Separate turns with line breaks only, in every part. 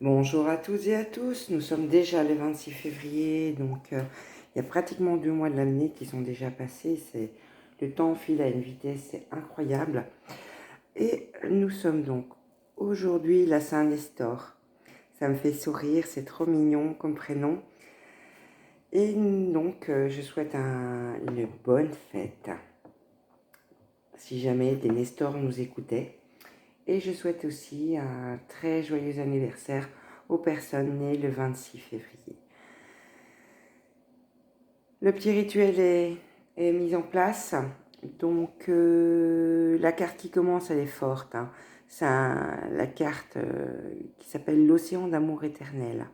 Bonjour à toutes et à tous, nous sommes déjà le 26 février, donc il y a pratiquement 2 mois de l'année qui sont déjà passés. Le temps file à une vitesse, c'est incroyable. Et nous sommes donc aujourd'hui la Saint-Nestor. Ça me fait sourire, c'est trop mignon comme prénom. Et donc je souhaite une bonne fête, si jamais des Nestors nous écoutaient. Et je souhaite aussi un très joyeux anniversaire aux personnes nées le 26 février. Le petit rituel est mis en place. Donc la carte qui commence, elle est forte. Hein. C'est la carte qui s'appelle l'océan d'amour éternel.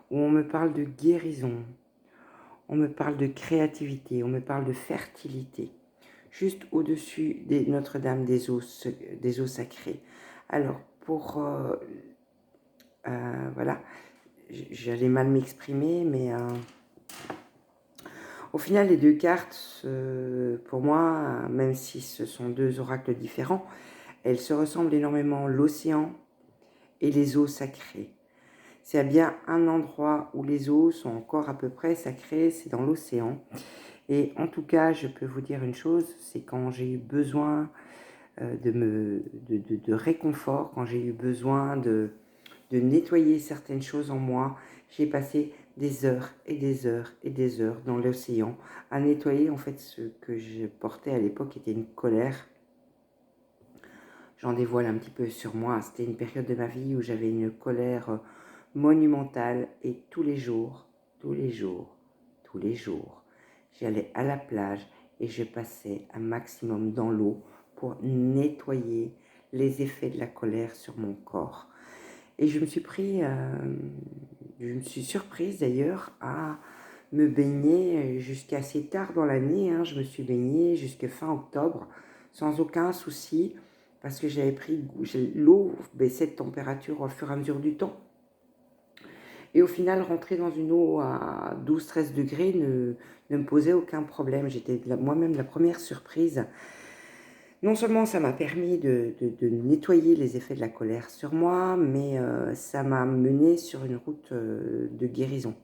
Où on me parle de guérison, on me parle de créativité, on me parle de fertilité. Juste au-dessus de Notre-Dame des eaux sacrées. Alors, voilà, j'allais mal m'exprimer, mais au final, les deux cartes, pour moi, même si ce sont deux oracles différents, elles se ressemblent énormément, l'océan et les eaux sacrées. S'il y a bien un endroit où les eaux sont encore à peu près sacrées, c'est dans l'océan. Et en tout cas, je peux vous dire une chose, c'est quand j'ai eu besoin de réconfort, quand j'ai eu besoin de nettoyer certaines choses en moi, j'ai passé des heures et des heures et des heures dans l'océan à nettoyer en fait ce que je portais à l'époque était une colère. J'en dévoile un petit peu sur moi. C'était une période de ma vie où j'avais une colère monumentale et tous les jours, j'allais à la plage et je passais un maximum dans l'eau pour nettoyer les effets de la colère sur mon corps. Et je me suis surprise d'ailleurs à me baigner jusqu'à assez tard dans l'année. Hein. Je me suis baignée jusqu'à fin octobre sans aucun souci parce que j'avais pris l'eau baissait de température au fur et à mesure du temps. Et au final, rentrer dans une eau à 12-13 degrés ne me posait aucun problème. J'étais moi-même la première surprise. Non seulement ça m'a permis de nettoyer les effets de la colère sur moi, mais ça m'a mené sur une route de guérison.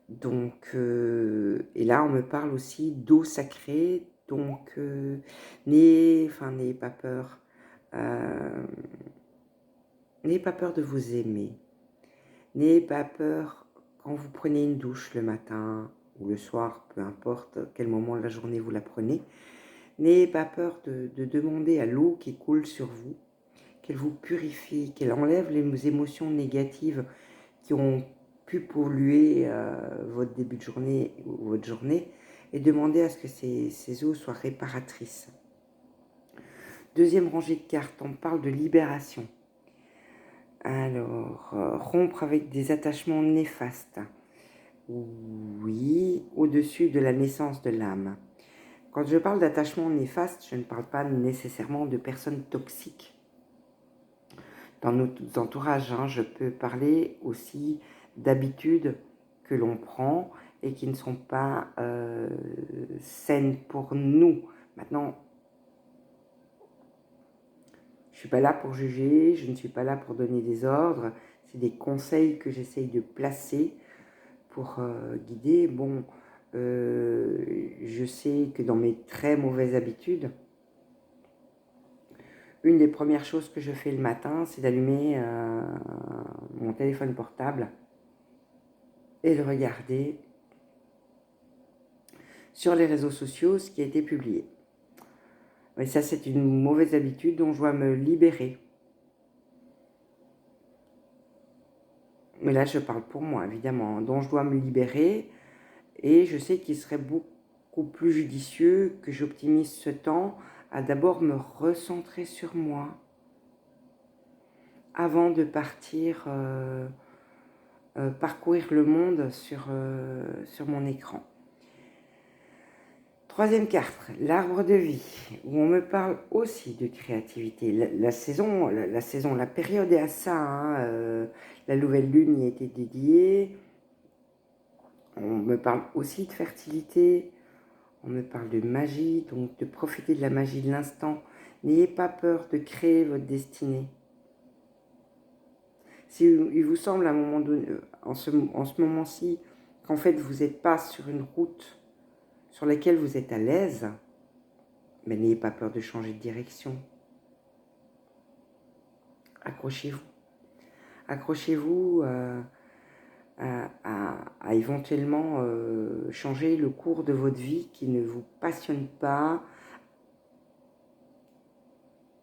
Donc, et là, on me parle aussi d'eau sacrée, donc n'ayez pas peur. N'ayez pas peur de vous aimer. N'ayez pas peur quand vous prenez une douche le matin ou le soir, peu importe quel moment de la journée vous la prenez. N'ayez pas peur de demander à l'eau qui coule sur vous, qu'elle vous purifie, qu'elle enlève les émotions négatives qui ont pu polluer votre début de journée ou votre journée, et demandez à ce que ces eaux soient réparatrices. Deuxième rangée de cartes, on parle de libération. Alors, rompre avec des attachements néfastes. Oui, au-dessus de la naissance de l'âme. Quand je parle d'attachement néfaste, je ne parle pas nécessairement de personnes toxiques. Dans nos entourages, hein, je peux parler aussi d'habitudes que l'on prend et qui ne sont pas saines pour nous. Maintenant, je ne suis pas là pour juger, je ne suis pas là pour donner des ordres, c'est des conseils que j'essaye de placer pour guider. Bon, je sais que dans mes très mauvaises habitudes, une des premières choses que je fais le matin, c'est d'allumer mon téléphone portable et de regarder sur les réseaux sociaux ce qui a été publié. Mais ça, c'est une mauvaise habitude dont je dois me libérer. Mais là, je parle pour moi, évidemment, dont je dois me libérer. Et je sais qu'il serait beaucoup plus judicieux que j'optimise ce temps à d'abord me recentrer sur moi avant de partir parcourir le monde sur mon écran. Troisième carte, l'arbre de vie, où on me parle aussi de créativité. La période est à ça. Hein, la nouvelle lune y a été dédiée. On me parle aussi de fertilité. On me parle de magie, donc de profiter de la magie de l'instant. N'ayez pas peur de créer votre destinée. Si il vous semble à un moment donné, en ce moment-ci, qu'en fait vous n'êtes pas sur une route sur laquelle vous êtes à l'aise, mais n'ayez pas peur de changer de direction. Accrochez-vous. Accrochez-vous à éventuellement changer le cours de votre vie qui ne vous passionne pas.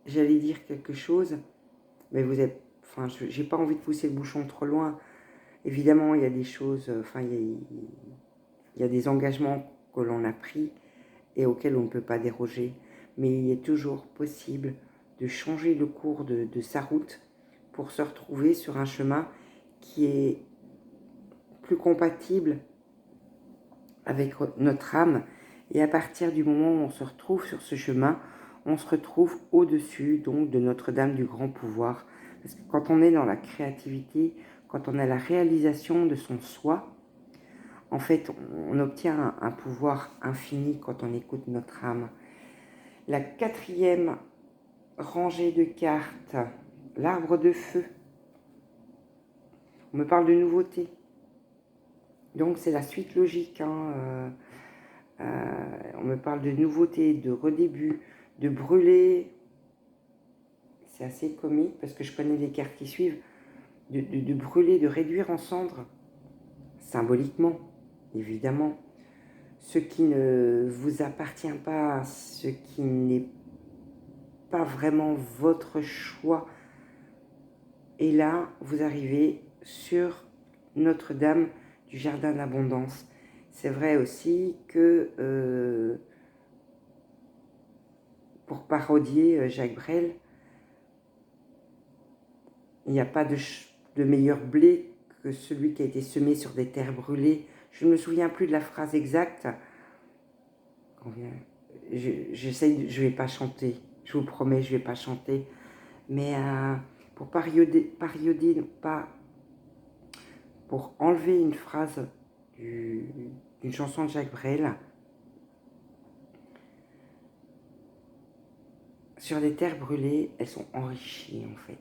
J'allais dire quelque chose, mais vous êtes... Enfin, j'ai pas envie de pousser le bouchon trop loin. Évidemment, il y a des choses... Enfin, il y a des engagements que l'on a pris et auxquels on ne peut pas déroger. Mais il est toujours possible de changer le cours de sa route pour se retrouver sur un chemin qui est plus compatible avec notre âme. Et à partir du moment où on se retrouve sur ce chemin, on se retrouve au-dessus donc de Notre-Dame du Grand Pouvoir. Parce que quand on est dans la créativité, quand on a la réalisation de son soi, en fait, on obtient un pouvoir infini quand on écoute notre âme. La 4e rangée de cartes, l'arbre de feu. On me parle de nouveauté. Donc c'est la suite logique. On me parle de nouveauté, de redébut, de brûler. C'est assez comique parce que je connais les cartes qui suivent. De brûler, de réduire en cendres, symboliquement, évidemment. Ce qui ne vous appartient pas, ce qui n'est pas vraiment votre choix. Et là, vous arrivez sur Notre-Dame du Jardin d'Abondance. C'est vrai aussi que, pour parodier Jacques Brel, il n'y a pas de meilleur blé que celui qui a été semé sur des terres brûlées. Je ne me souviens plus de la phrase exacte. J'essaye, je ne vais pas chanter, je vous promets, je ne vais pas chanter. Mais pour pour enlever une phrase d'une chanson de Jacques Brel, sur les terres brûlées, elles sont enrichies en fait.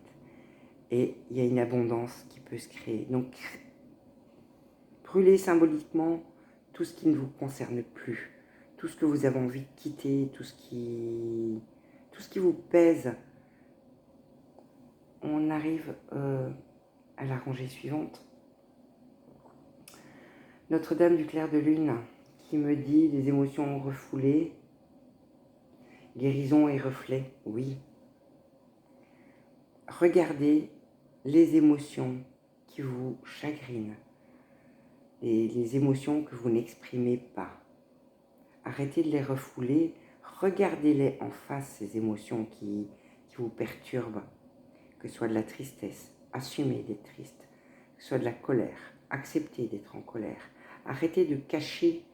Et il y a une abondance qui peut se créer. Donc, brûlez symboliquement tout ce qui ne vous concerne plus, tout ce que vous avez envie de quitter, tout ce qui vous pèse. On arrive à la rangée suivante. Notre-Dame du clair de lune qui me dit des émotions refoulées, guérison et reflet, oui. Regardez les émotions qui vous chagrinent, les émotions que vous n'exprimez pas. Arrêtez de les refouler, regardez-les en face, ces émotions qui vous perturbent, que ce soit de la tristesse, assumez d'être triste, que ce soit de la colère, acceptez d'être en colère. Arrêtez de cacher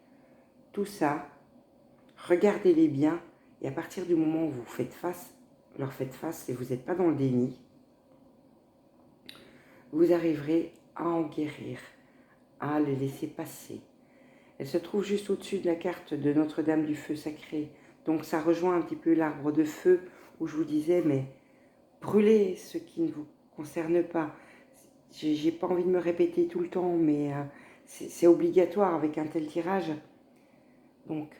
tout ça, regardez-les bien, et à partir du moment où vous leur faites face et vous n'êtes pas dans le déni, vous arriverez à en guérir, à les laisser passer. Elle se trouve juste au-dessus de la carte de Notre-Dame du Feu Sacré. Donc ça rejoint un petit peu l'arbre de feu où je vous disais, mais brûlez ce qui ne vous concerne pas. J'ai pas envie de me répéter tout le temps, mais c'est obligatoire avec un tel tirage. Donc,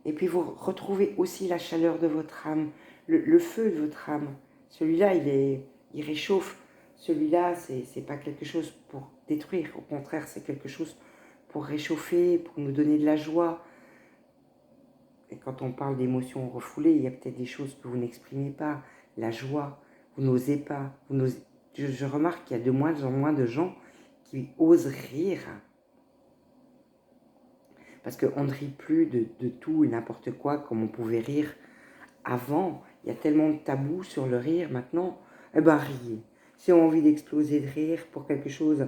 et puis vous retrouvez aussi la chaleur de votre âme, le feu de votre âme. Celui-là, il réchauffe. Celui-là, c'est pas quelque chose pour détruire. Au contraire, c'est quelque chose pour réchauffer, pour nous donner de la joie. Et quand on parle d'émotions refoulées, il y a peut-être des choses que vous n'exprimez pas. La joie, vous n'osez pas. Je remarque qu'il y a de moins en moins de gens qui osent rire. Parce qu'on ne rit plus de tout et n'importe quoi comme on pouvait rire avant. Il y a tellement de tabous sur le rire maintenant. Eh ben, riez. Si on a envie d'exploser de rire pour quelque chose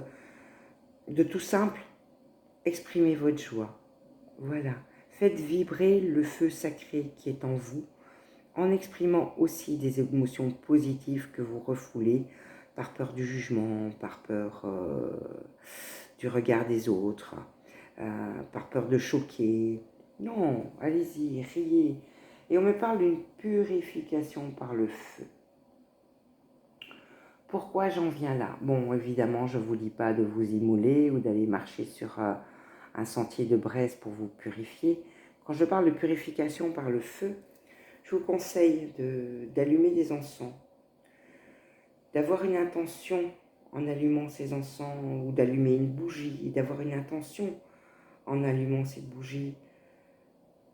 de tout simple, exprimez votre joie. Voilà. Faites vibrer le feu sacré qui est en vous, en exprimant aussi des émotions positives que vous refoulez par peur du jugement, par peur du regard des autres, par peur de choquer. Non, allez-y, riez. Et on me parle d'une purification par le feu. pourquoi j'en viens là? Bon, évidemment, je ne vous dis pas de vous immouler ou d'aller marcher sur un sentier de braise pour vous purifier. Quand je parle de purification par le feu, je vous conseille d'allumer des encens, d'avoir une intention en allumant ces encens ou d'allumer une bougie, d'avoir une intention en allumant cette bougie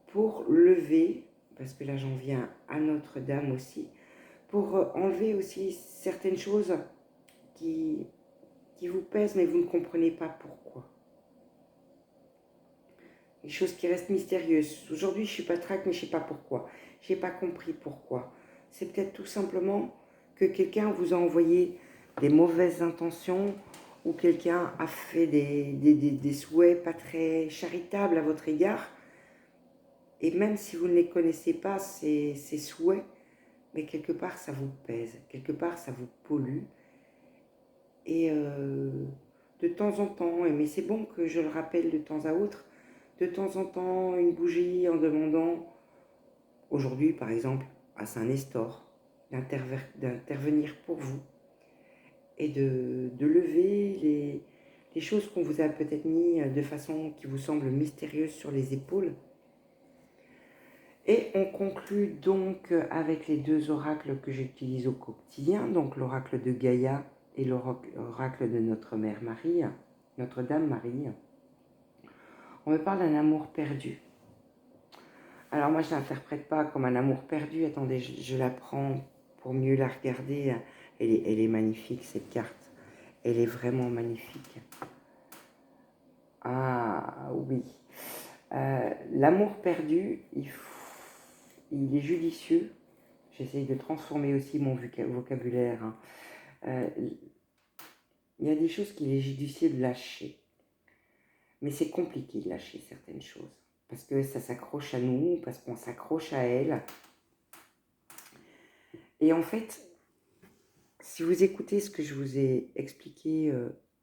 pour lever, parce que là j'en viens à Notre-Dame aussi, pour enlever aussi certaines choses qui vous pèsent mais vous ne comprenez pas pourquoi. Des choses qui restent mystérieuses. Aujourd'hui je suis patraque mais je ne sais pas pourquoi. Je n'ai pas compris pourquoi. C'est peut-être tout simplement que quelqu'un vous a envoyé des mauvaises intentions ou quelqu'un a fait des souhaits pas très charitables à votre égard. Et même si vous ne les connaissez pas, ces souhaits, mais quelque part ça vous pèse, quelque part ça vous pollue. Et de temps en temps, mais c'est bon que je le rappelle de temps à autre, de temps en temps une bougie en demandant, aujourd'hui par exemple à Saint-Nestor, d'intervenir pour vous et de lever les choses qu'on vous a peut-être mis de façon qui vous semble mystérieuse sur les épaules. Et on conclut donc avec les deux oracles que j'utilise au quotidien, donc l'oracle de Gaïa et l'oracle de notre Mère Marie, Notre-Dame Marie. On me parle d'un amour perdu. Alors moi je ne l'interprète pas comme un amour perdu, attendez, je la prends pour mieux la regarder. Elle est magnifique cette carte, elle est vraiment magnifique. Ah oui, l'amour perdu, il est judicieux. J'essaye de transformer aussi mon vocabulaire. Il y a des choses qu'il est judicieux de lâcher. Mais c'est compliqué de lâcher certaines choses. Parce que ça s'accroche à nous, parce qu'on s'accroche à elle. Et en fait, si vous écoutez ce que je vous ai expliqué,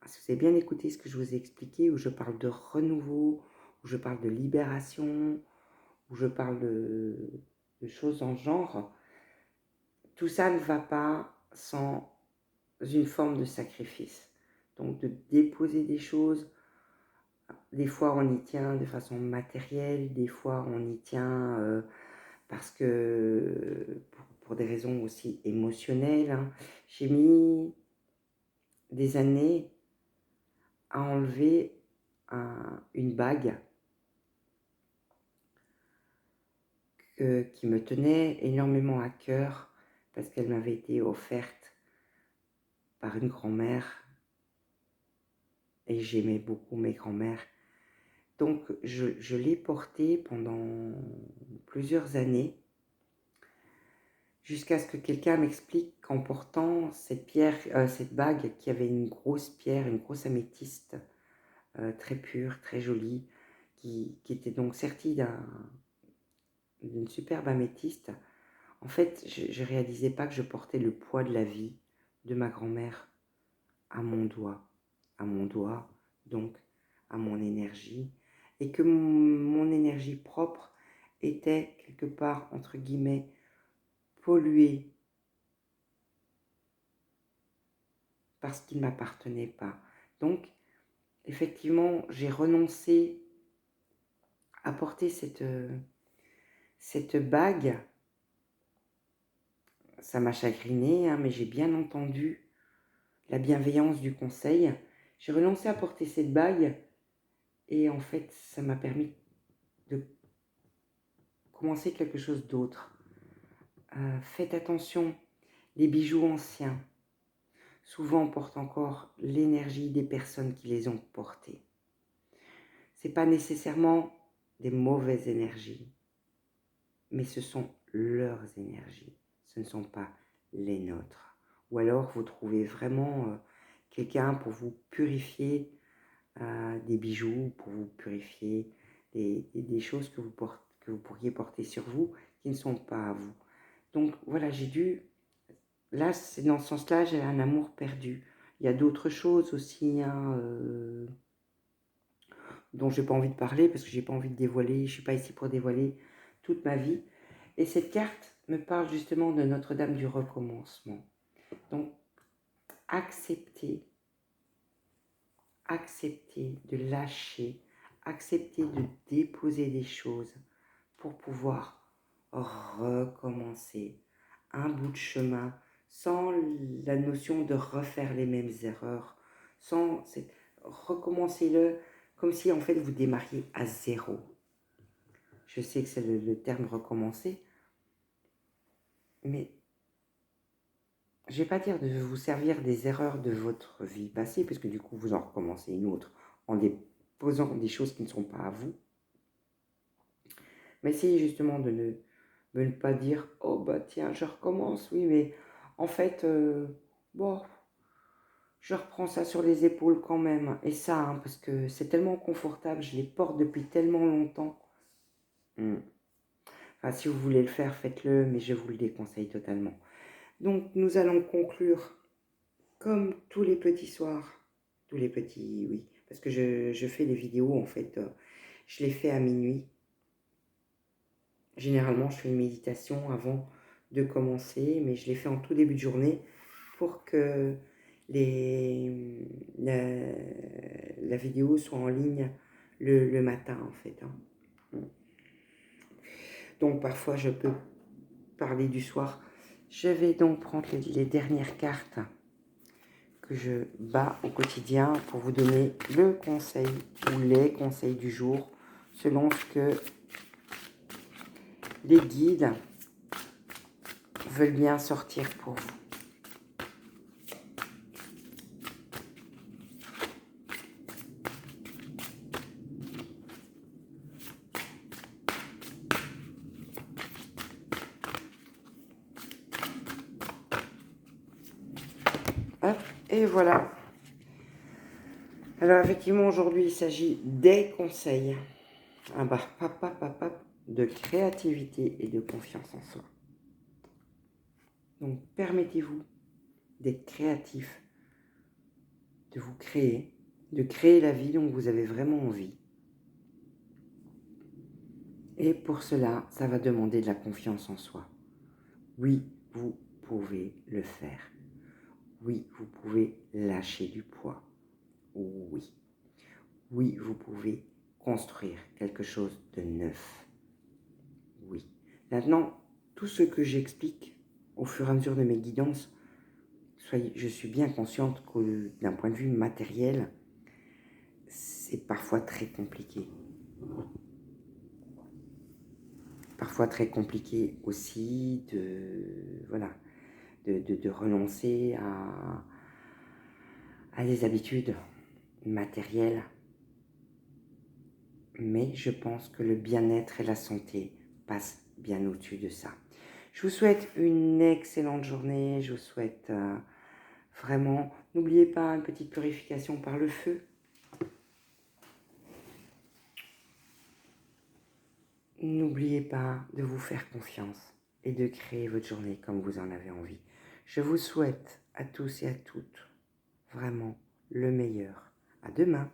si vous avez bien écouté ce que je vous ai expliqué, où je parle de renouveau, où je parle de libération, où je parle de choses en genre, tout ça ne va pas sans une forme de sacrifice. Donc de déposer des choses, des fois on y tient de façon matérielle, des fois on y tient parce que pour des raisons aussi émotionnelles. Hein. J'ai mis des années à enlever une bague qui me tenait énormément à cœur parce qu'elle m'avait été offerte par une grand-mère et j'aimais beaucoup mes grands-mères. Donc je l'ai portée pendant plusieurs années jusqu'à ce que quelqu'un m'explique qu'en portant cette bague qui avait une grosse pierre, une grosse améthyste très pure, très jolie, qui était donc sertie d'une superbe améthyste, en fait je ne réalisais pas que je portais le poids de la vie de ma grand-mère à mon doigt, donc à mon énergie, et que mon énergie propre était quelque part, entre guillemets, polluée parce qu'il ne m'appartenait pas. Donc, effectivement, j'ai renoncé à porter cette bague. Ça m'a chagrinée, hein, mais j'ai bien entendu la bienveillance du conseil. J'ai renoncé à porter cette bague et en fait, ça m'a permis de commencer quelque chose d'autre. Faites attention, les bijoux anciens, souvent portent encore l'énergie des personnes qui les ont portés. Ce n'est pas nécessairement des mauvaises énergies, mais ce sont leurs énergies, ce ne sont pas les nôtres. Ou alors vous trouvez vraiment quelqu'un pour vous purifier des bijoux, pour vous purifier des choses que vous pourriez porter sur vous qui ne sont pas à vous. Donc voilà, là c'est dans ce sens-là, j'ai un amour perdu. Il y a d'autres choses aussi dont j'ai pas envie de parler parce que j'ai pas envie de dévoiler, je suis pas ici pour dévoiler toute ma vie. Et cette carte me parle justement de Notre-Dame du recommencement. Donc acceptez de lâcher, acceptez de déposer des choses pour pouvoir recommencer un bout de chemin sans la notion de refaire les mêmes erreurs, recommencez-le comme si en fait vous démarriez à zéro. Je sais que c'est le terme recommencer, mais je ne vais pas dire de vous servir des erreurs de votre vie passée, parce que du coup vous en recommencez une autre en déposant des choses qui ne sont pas à vous. Mais essayez justement de ne pas dire « Oh bah tiens, je recommence, oui, mais en fait, bon, je reprends ça sur les épaules quand même. » Et ça, hein, parce que c'est tellement confortable, je les porte depuis tellement longtemps. Enfin, si vous voulez le faire, faites-le, mais je vous le déconseille totalement. Donc, nous allons conclure comme tous les petits soirs. Tous les petits, oui. Parce que je fais les vidéos, en fait, je les fais à minuit. Généralement, je fais une méditation avant de commencer, mais je les fais en tout début de journée pour que la vidéo soit en ligne le matin, en fait. Hein. Donc, parfois, je peux parler du soir. Je vais donc prendre les dernières cartes que je bats au quotidien pour vous donner le conseil ou les conseils du jour selon ce que les guides veulent bien sortir pour vous. Hop, et voilà. Alors effectivement, aujourd'hui, il s'agit des conseils de créativité et de confiance en soi. Donc, permettez-vous d'être créatif, de vous créer, de créer la vie dont vous avez vraiment envie. Et pour cela, ça va demander de la confiance en soi. Oui, vous pouvez le faire. Oui, vous pouvez lâcher du poids. Oui. Oui, vous pouvez construire quelque chose de neuf. Oui. Maintenant, tout ce que j'explique au fur et à mesure de mes guidances, je suis bien consciente que d'un point de vue matériel, c'est parfois très compliqué. Parfois très compliqué aussi de renoncer à des habitudes matérielles. Mais je pense que le bien-être et la santé passent bien au-dessus de ça. Je vous souhaite une excellente journée. Je vous souhaite vraiment, n'oubliez pas une petite purification par le feu. N'oubliez pas de vous faire confiance et de créer votre journée comme vous en avez envie. Je vous souhaite à tous et à toutes vraiment le meilleur. À demain.